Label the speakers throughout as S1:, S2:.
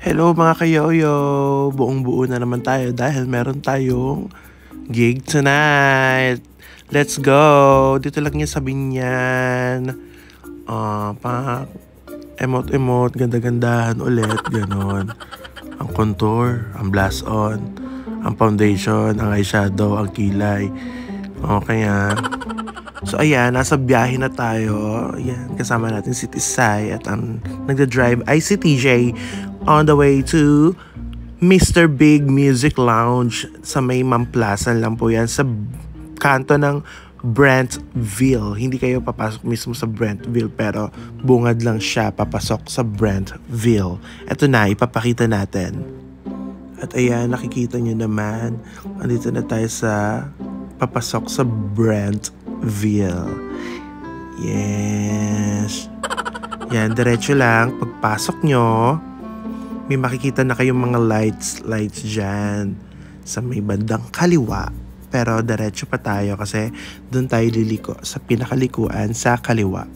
S1: Hello mga kayoyo! Buong buo na naman tayo dahil meron tayong gig tonight. Let's go! Dito lang yan sa Binyan. Pa emote-emote, ganda-gandahan ulit, ganon. Ang contour, ang blush on, ang foundation, ang eyeshadow, ang kilay. Kaya so ayan, nasa biyahe na tayo. Ayan, kasama natin si Tisay at ang nagda-drive ay si TJ on the way to Mr. Big Music Lounge sa may Mamplasan lang po yan sa kanto ng Brentville. Hindi kayo papasok mismo sa Brentville pero bungad lang siya papasok sa Brentville. Ito na, ipapakita natin. At ayan, nakikita nyo naman, andito na tayo sa papasok sa Brentville. Yes. Yan, diretso lang. Pagpasok nyo, may makikita na kayong mga lights dyan sa may bandang kaliwa. Pero diretso pa tayo kasi doon tayo liliko sa pinakalikuan sa kaliwa.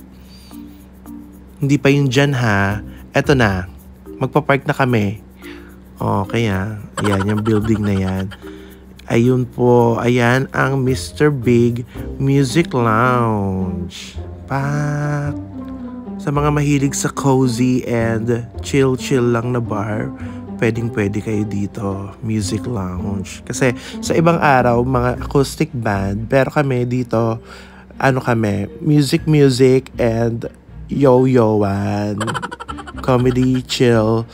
S1: Hindi pa yun dyan ha. Eto na. Magpapark na kami. Kaya, ayan, yung building na yan. Ayun po, ayan ang Mr. Big Music Lounge. Pak! Sa mga mahilig sa cozy and chill lang na bar, pwede kayo dito, Music Lounge. Kasi sa ibang araw, mga acoustic band, pero kami dito, music and yo-yoan. Comedy, chill,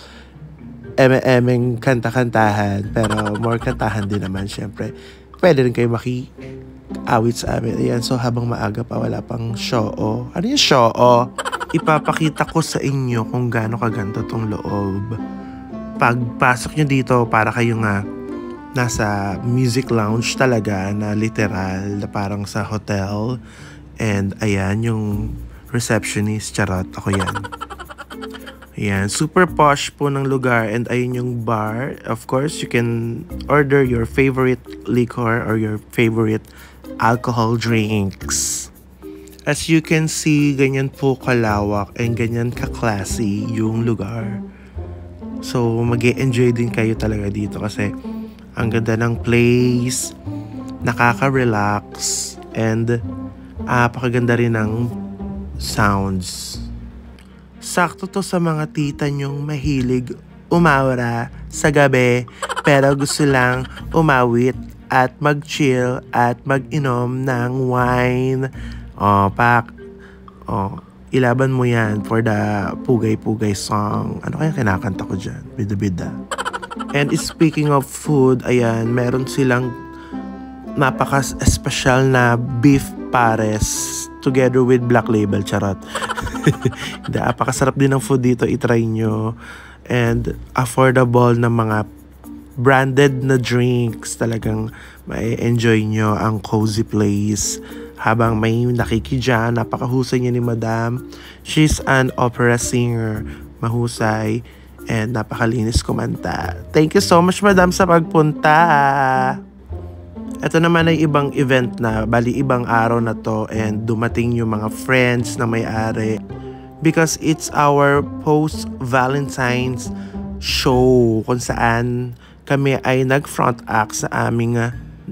S1: emeng kanta-kantahan, pero more kantahan din naman syempre. Pwede rin kayo maki-awit sa amin. Ayan, so habang maaga pa, wala pang show. Ano yung show? Ipapakita ko sa inyo kung gaano kaganda tong loob. Pagpasok nyo dito, para kayo nga nasa music lounge talaga na literal, na parang sa hotel. And ayan, yung receptionist, charot, ako yan. Ayan, super posh po ng lugar and ayun yung bar. Of course, you can order your favorite liquor or your favorite alcohol drinks. As you can see, ganyan po kalawak and ganyan ka-classy yung lugar. So, mag-e-enjoy din kayo talaga dito kasi ang ganda ng place, nakaka-relax, and napakaganda rin ng sounds. Sakto to sa mga tita nyong mahilig umawra sa gabi pero gusto lang umawit at mag-chill at mag-inom ng wine. Ilaban mo yan for the pugay-pugay song. Ano kaya kinakanta ko dyan? Bida-bida. And speaking of food, ayan, meron silang napaka-special na beef pares together with Black Label, charot. Napakasarap din ng food dito, itry nyo. And affordable na mga branded na drinks. Talagang ma-enjoy nyo ang cozy place habang may nakikidya. Napakahusay niya ni Madam. She's an opera singer. Mahusay and napakalinis kumanta. Thank you so much, Madam, sa pagpunta. Ito naman ay ibang event na, bali ibang araw na to and dumating yung mga friends na may-ari because it's our post-Valentine's show kung saan kami ay nag-front act sa aming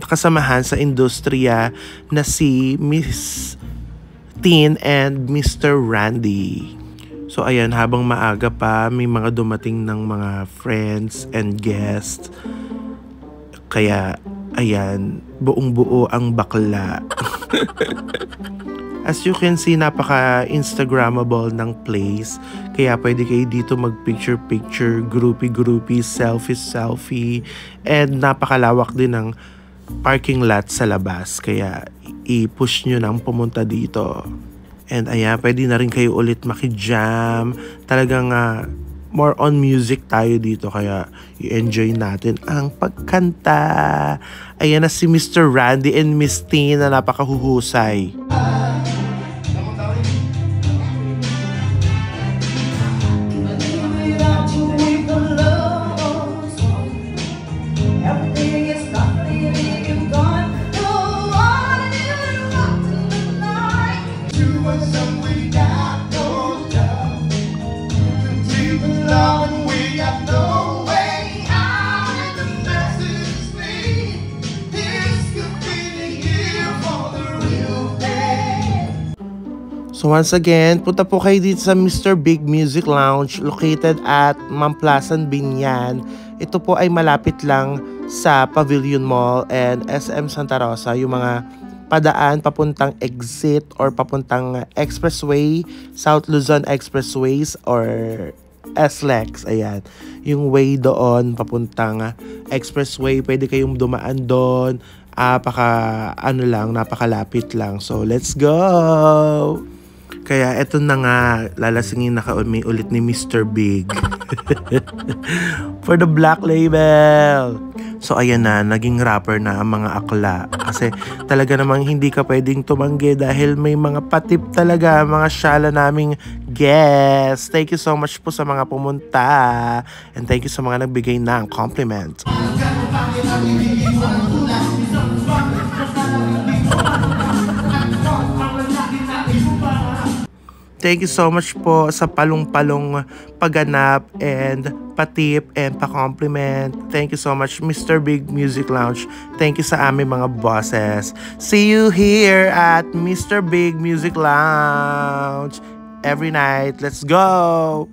S1: kasamahan sa industriya na si Miss Tin and Mr. Randy. So ayan, habang maaga pa, may mga dumating ng mga friends and guests. Kaya ayan, buong buo ang bakla. As you can see, napaka-instagrammable ng place. Kaya pwede kayo dito mag-picture-picture, groupie-groupie, selfie-selfie. And napakalawak din ng parking lot sa labas. Kaya i-push nyo nang pumunta dito. And ayan, pwede na rin kayo ulit maki-jam. Talagang more on music tayo dito kaya i-enjoy natin ang pagkanta. Ayan na si Mr. Randy and Miss Tin na napakahuhusay.
S2: Love and we got
S1: So once again, punta po kayo dito sa Mr. Big Music Lounge located at Mamplasan, Binyan. Ito po ay malapit lang sa Pavilion Mall and SM Santa Rosa, yung mga padaan papuntang exit or papuntang expressway, South Luzon Expressways or SLEX. Ayan, yung way doon papuntang expressway, pwede kayong dumaan doon. Napakalapit lang. So, let's go! Kaya eto na nga, lalasingin na kami ulit ni Mr. Big. For the Black Label. So, ayan na, naging rapper na ang mga akla. Kasi talaga namang hindi ka pwedeng tumanggi dahil may mga patip talaga, mga syala naming guests. Thank you so much po sa mga pumunta. And thank you sa mga nagbigay ng compliment. Thank you so much po sa palong-palong pagganap and patip and pa-compliment. Thank you so much, Mr. Big Music Lounge. Thank you sa aming mga bosses. See you here at Mr. Big Music Lounge every night. Let's go!